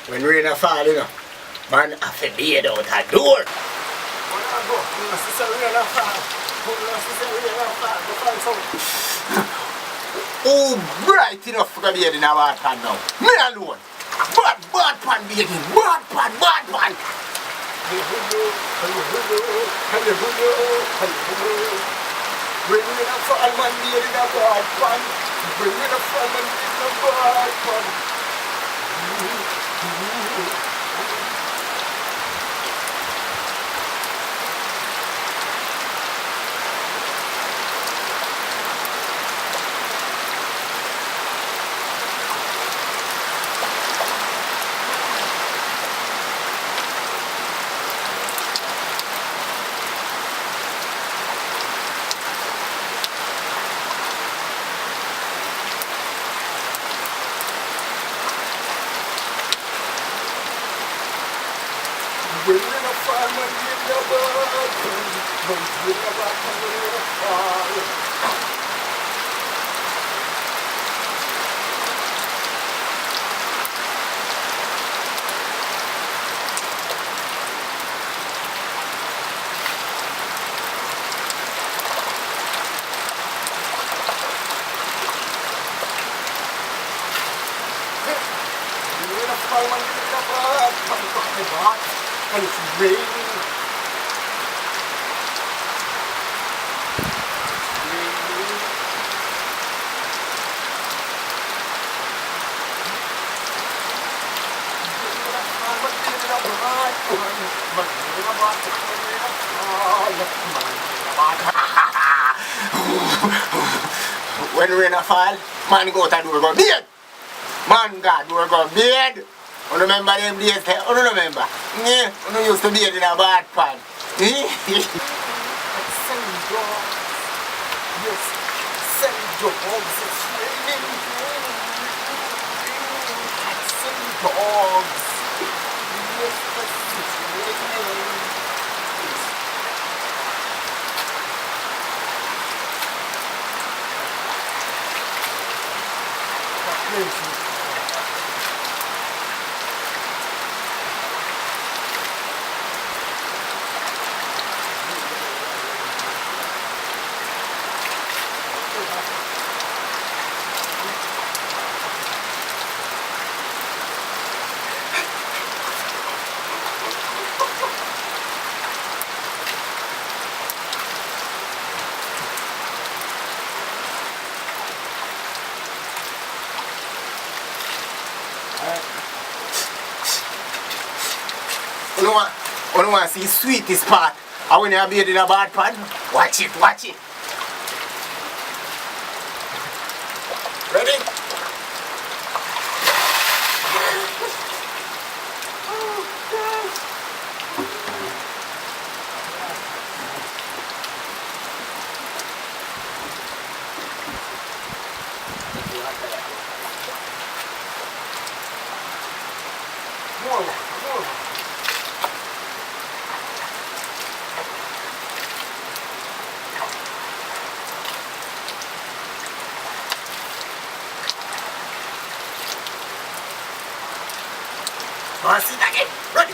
When rain a fall, you know, man have to beard out a door. Oh, bright enough for the beard in a bad pan now. Me alone. Bad pan bearding. Bad pan. When rain a fall, man beard in a bad pan. When rain a fall, man beard in a bad pan. When rain a fall, man beard in a bad pan. When rain a bad pan, when rain a fall. And it's raining. When rain a fall, man go to door go beard. Man got door go beard. You remember them days? You remember? Yeah, you used to be in a bad pan. Yes, send dogs, it's raining. Send dogs. Yes, it's raining. You don't want to see sweetest part. And when you're beard in a bad pan, watch it. Ready? More. Sit again. Ready?